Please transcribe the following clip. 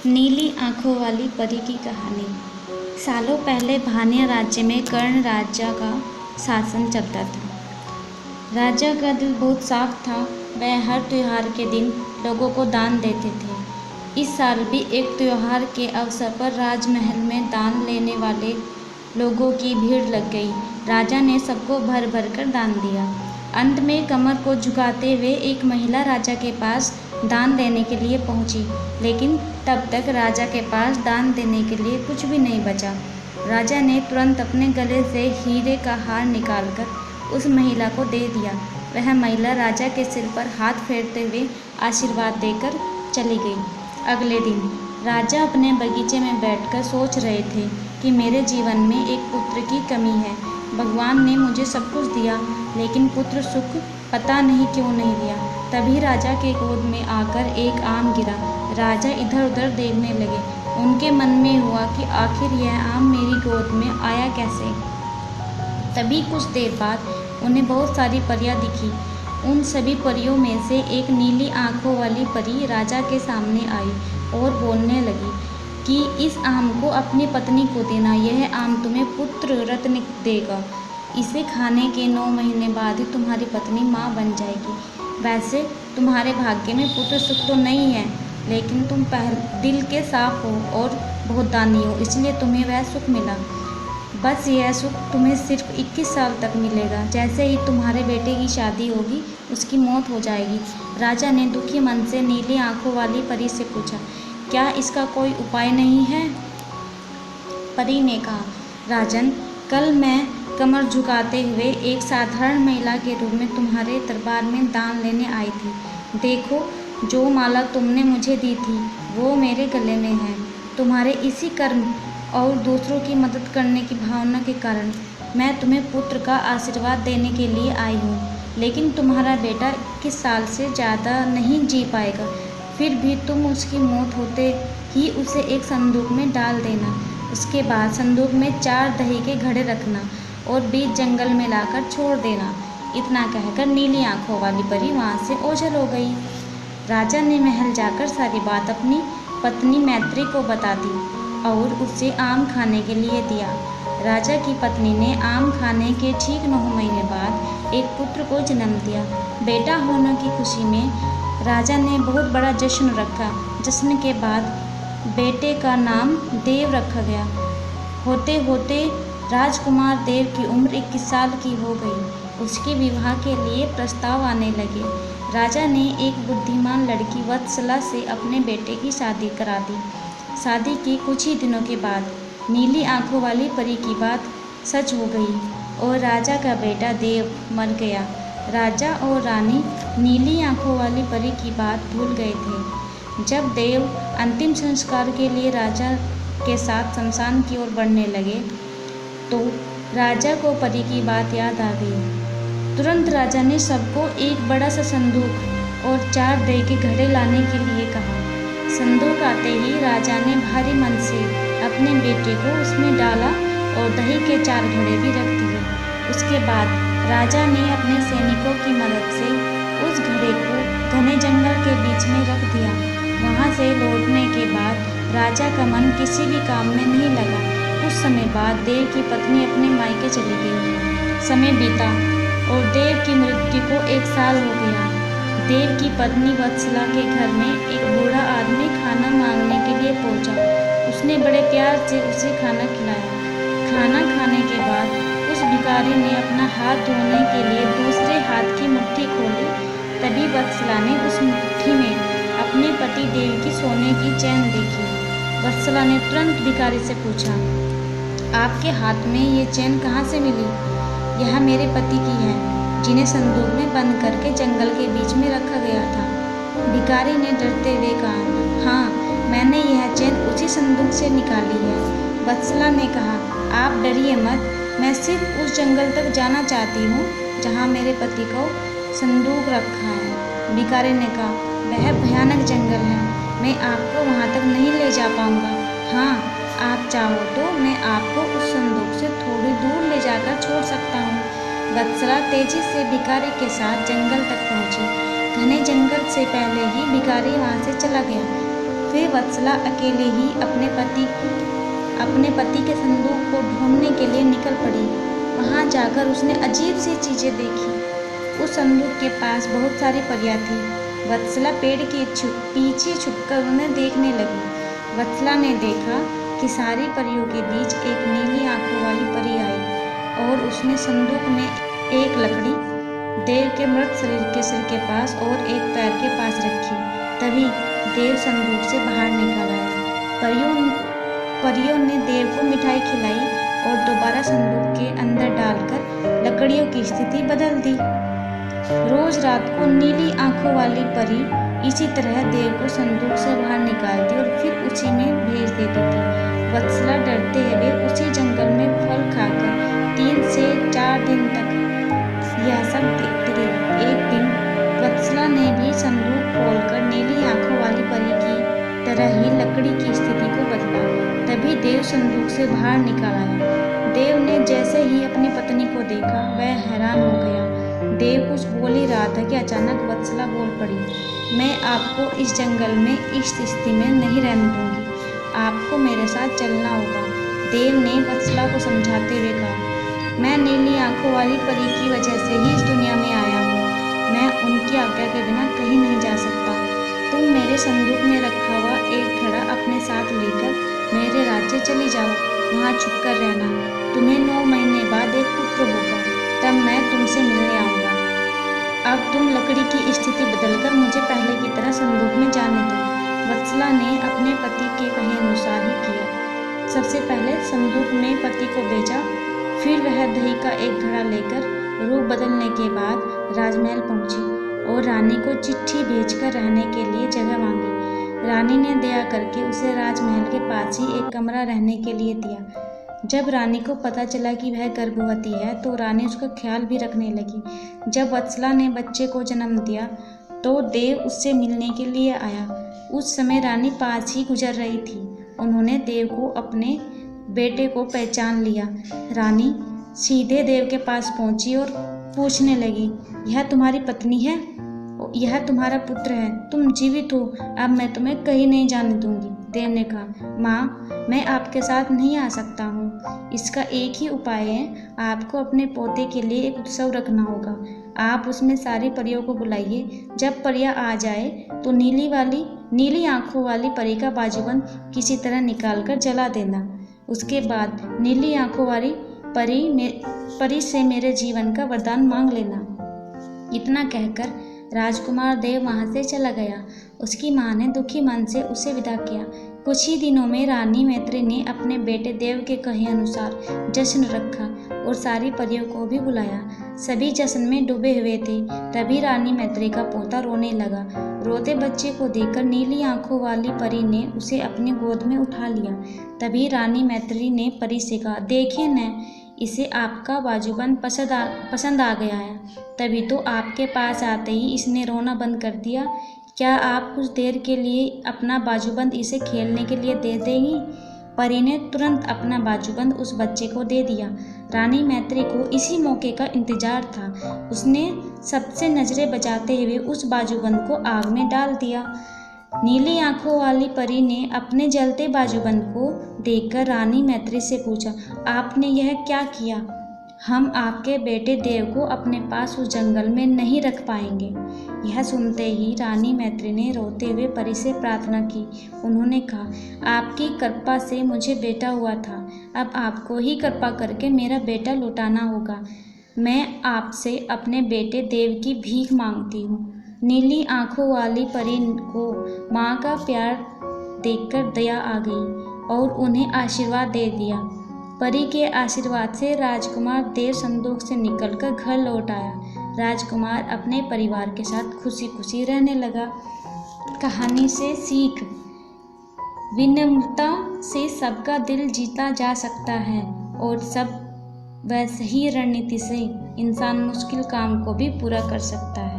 नीली आंखों वाली परी की कहानी। सालों पहले भानिया राज्य में कर्ण राजा का शासन चलता था। राजा का दिल बहुत साफ था। वह हर त्योहार के दिन लोगों को दान देते थे। इस साल भी एक त्योहार के अवसर पर राजमहल में दान लेने वाले लोगों की भीड़ लग गई। राजा ने सबको भर भर कर दान दिया। अंत में कमर को झुकाते हुए एक महिला राजा के पास दान देने के लिए पहुंची, लेकिन तब तक राजा के पास दान देने के लिए कुछ भी नहीं बचा। राजा ने तुरंत अपने गले से हीरे का हार निकालकर उस महिला को दे दिया। वह महिला राजा के सिर पर हाथ फेरते हुए आशीर्वाद देकर चली गई। अगले दिन राजा अपने बगीचे में बैठकर सोच रहे थे कि मेरे जीवन में एक पुत्र की कमी है। भगवान ने मुझे सब कुछ दिया, लेकिन पुत्र सुख पता नहीं क्यों नहीं दिया। तभी राजा के गोद में आकर एक आम गिरा। राजा इधर उधर देखने लगे। उनके मन में हुआ कि आखिर यह आम मेरी गोद में आया कैसे। तभी कुछ देर बाद उन्हें बहुत सारी परियां दिखी। उन सभी परियों में से एक नीली आंखों वाली परी राजा के सामने आई और बोलने लगी कि इस आम को अपनी पत्नी को देना। यह आम तुम्हें पुत्र रत्न देगा। इसे खाने के 9 महीने बाद ही तुम्हारी पत्नी माँ बन जाएगी। वैसे तुम्हारे भाग्य में पुत्र सुख तो नहीं है, लेकिन तुम दिल के साफ हो और बहुत दानी हो, इसलिए तुम्हें वह सुख मिला। बस यह सुख तुम्हें सिर्फ 21 साल तक मिलेगा। जैसे ही तुम्हारे बेटे की शादी होगी, उसकी मौत हो जाएगी। राजा ने दुखी मन से नीली आंखों वाली परी से पूछा, क्या इसका कोई उपाय नहीं है? परी ने कहा, राजन, कल मैं कमर झुकाते हुए एक साधारण महिला के रूप में तुम्हारे दरबार में दान लेने आई थी। देखो, जो माला तुमने मुझे दी थी वो मेरे गले में है। तुम्हारे इसी कर्म और दूसरों की मदद करने की भावना के कारण मैं तुम्हें पुत्र का आशीर्वाद देने के लिए आई हूँ। लेकिन तुम्हारा बेटा 21 साल से ज़्यादा नहीं जी पाएगा। फिर भी तुम उसकी मौत होते ही उसे एक संदूक में डाल देना। उसके बाद संदूक में 4 दही के घड़े रखना और बीच जंगल में लाकर छोड़ देना। इतना कहकर नीली आंखों वाली परी वहाँ से ओझल हो गई। राजा ने महल जाकर सारी बात अपनी पत्नी मैत्री को बता दी और उसे आम खाने के लिए दिया। राजा की पत्नी ने आम खाने के ठीक 9 महीने बाद एक पुत्र को जन्म दिया। बेटा होने की खुशी में राजा ने बहुत बड़ा जश्न रखा। जश्न के बाद बेटे का नाम देव रखा गया। होते होते राजकुमार देव की उम्र 21 साल की हो गई। उसके विवाह के लिए प्रस्ताव आने लगे। राजा ने एक बुद्धिमान लड़की वत्सला से अपने बेटे की शादी करा दी। शादी के कुछ ही दिनों के बाद नीली आंखों वाली परी की बात सच हो गई और राजा का बेटा देव मर गया। राजा और रानी नीली आंखों वाली परी की बात भूल गए थे। जब देव अंतिम संस्कार के लिए राजा के साथ शमशान की ओर बढ़ने लगे, तो राजा को परी की बात याद आ गई। तुरंत राजा ने सबको एक बड़ा सा संदूक और 4 दही के घड़े लाने के लिए कहा। संदूक आते ही राजा ने भारी मन से अपने बेटे को उसमें डाला और दही के 4 घड़े भी रख दिए। उसके बाद राजा ने अपने सैनिकों की मदद से उस घड़े को घने जंगल के बीच में रख दिया। वहाँ से लौटने के बाद राजा का मन किसी भी काम में नहीं लगा। कुछ समय बाद देव की पत्नी अपने मायके चली गई। समय बीता और देव की मृत्यु को 1 साल हो गया। देव की पत्नी वत्सला के घर में एक बूढ़ा आदमी खाना मांगने के लिए पहुंचा। उसने बड़े प्यार से उसे खाना खिलाया। खाना खाने के बाद उस भिखारी ने अपना हाथ धोने के लिए दूसरे हाथ की मुट्ठी खोली। तभी वत्सला ने उस मुट्ठी में अपने पति देव की सोने की चैन देखी। वत्सला ने तुरंत भिखारी से पूछा, आपके हाथ में ये चैन कहाँ से मिली? यह मेरे पति की है, जिन्हें संदूक में बंद करके जंगल के बीच में रखा गया था। भिखारी ने डरते हुए कहा, हाँ, मैंने यह चैन उसी संदूक से निकाली है। वत्सला ने कहा, आप डरिए मत, मैं सिर्फ उस जंगल तक जाना चाहती हूँ जहाँ मेरे पति को संदूक रखा है। भिखारी ने कहा, वह भयानक जंगल है, मैं आपको वहाँ तक नहीं ले जा पाऊँगा। हाँ, आप चाहो तो मैं आपको उस संदूक से थोड़ी दूर ले जाकर छोड़ सकता हूँ। वत्सला तेजी से भिखारी के साथ जंगल तक पहुँची। घने जंगल से पहले ही भिखारी वहाँ से चला गया। फिर वत्सला अकेले ही अपने पति के संदूक को ढूंढने के लिए निकल पड़ी। वहां जाकर उसने अजीब सी चीजें देखी। उस संदूक के पास बहुत सारी परियां थी। वत्सला पेड़ के पीछे छुपकर उन्हें देखने लगी। वत्सला ने देखा कि सारी परियों के बीच एक नीली आंखों वाली परी आई और उसने संदूक में एक लकड़ी देव के मृत शरीर के सिर के पास और एक पैर के पास रखी। तभी देव संदूक से बाहर निकल आया। परियों ने देव को मिठाई खिलाई और दोबारा संदूक के अंदर डालकर लकड़ियों की स्थिति बदल दी। रोज रात को नीली आंखों वाली परी इसी तरह देव को संदूक से बाहर निकालती और फिर उसी में भेज देती थी। वत्सला डरते हुए उसी जंगल में फल खाकर 3 से 4 दिन तक यह सब देखती रही। एक दिन वत्सला ने भी संदूक खोलकर नीली आंखों वाली परी की तरह ही लकड़ी की स्थिति को बदला। तभी देव संदूक से बाहर निकल आया। देव ने जैसे ही अपनी पत्नी को देखा वह हैरान हो गया। देव कुछ बोल ही रहा था कि अचानक वत्सला बोल पड़ी, मैं आपको इस जंगल में इस स्थिति में नहीं रहने दूंगी, आपको मेरे साथ चलना होगा। देव ने वत्सला को समझाते हुए कहा, मैं नीली आंखों वाली परी की वजह से ही इस दुनिया में आया हूँ। मैं उनकी आज्ञा के बिना कहीं नहीं जा सकता। तुम मेरे संदूक में रखा हुआ एक घड़ा अपने साथ लेकर मेरे राज्य चली जाओ, वहाँ छुप कर रहना। तुम्हें 9 महीने बाद एक पुत्र होगा, तब मैं तुमसे मिलने आऊँगा। अब तुम लकड़ी की स्थिति बदलकर मुझे पहले की तरह संदूक में जाने दो। वत्सला ने अपने पति के कहे अनुसार ही किया। सबसे पहले संदूक में पति को भेजा, फिर वह दही का एक घड़ा लेकर रूप बदलने के बाद राजमहल पहुंची और रानी को चिट्ठी भेजकर रहने के लिए जगह मांगी। रानी ने दया करके उसे राजमहल के पास ही एक कमरा रहने के लिए दिया। जब रानी को पता चला कि वह गर्भवती है तो रानी उसका ख्याल भी रखने लगी। जब वत्सला ने बच्चे को जन्म दिया तो देव उससे मिलने के लिए आया। उस समय रानी पास ही गुजर रही थी। उन्होंने देव को अपने बेटे को पहचान लिया। रानी सीधे देव के पास पहुंची और पूछने लगी, यह तुम्हारी पत्नी है? यह तुम्हारा पुत्र है? तुम जीवित हो? अब मैं तुम्हें कहीं नहीं जाने दूंगी। देव ने कहा, माँ, मैं आपके साथ नहीं आ सकता हूँ। इसका एक ही उपाय है, आपको अपने पोते के लिए एक उत्सव रखना होगा। आप उसमें सारी परियों को बुलाइए। जब परियां आ जाए तो नीली आंखों वाली परी का बाजूबंद किसी तरह निकाल कर जला देना। उसके बाद नीली आंखों वाली परी से मेरे जीवन का वरदान मांग लेना। इतना कहकर राजकुमार देव वहां से चला गया। उसकी माँ ने दुखी मन से उसे विदा किया। कुछ ही दिनों में रानी मैत्री ने अपने बेटे देव के कहे अनुसार जश्न रखा और सारी परियों को भी बुलाया। सभी जश्न में डूबे हुए थे। तभी रानी मैत्री का पोता रोने लगा। रोते बच्चे को देखकर नीली आंखों वाली परी ने उसे अपनी गोद में उठा लिया। तभी रानी मैत्री ने परी से कहा, देखिए न, इसे आपका बाजूबंद पसंद आ गया है, तभी तो आपके पास आते ही इसने रोना बंद कर दिया। क्या आप कुछ देर के लिए अपना बाजूबंद इसे खेलने के लिए दे देंगी? परी ने तुरंत अपना बाजूबंद उस बच्चे को दे दिया। रानी मैत्री को इसी मौके का इंतजार था। उसने सबसे नजरें बचाते हुए उस बाजूबंद को आग में डाल दिया। नीली आंखों वाली परी ने अपने जलते बाजूबंद को देखकर रानी मैत्री से पूछा, आपने यह क्या किया? हम आपके बेटे देव को अपने पास उस जंगल में नहीं रख पाएंगे। यह सुनते ही रानी मैत्री ने रोते हुए परी से प्रार्थना की। उन्होंने कहा, आपकी कृपा से मुझे बेटा हुआ था, अब आपको ही कृपा करके मेरा बेटा लौटाना होगा। मैं आपसे अपने बेटे देव की भीख मांगती हूँ। नीली आंखों वाली परी को माँ का प्यार देखकर दया आ गई और उन्हें आशीर्वाद दे दिया। परी के आशीर्वाद से राजकुमार देव संदूक से निकलकर घर लौट आया। राजकुमार अपने परिवार के साथ खुशी खुशी रहने लगा। कहानी से सीख, विनम्रता से सबका दिल जीता जा सकता है और सब वैसे ही रणनीति से इंसान मुश्किल काम को भी पूरा कर सकता है।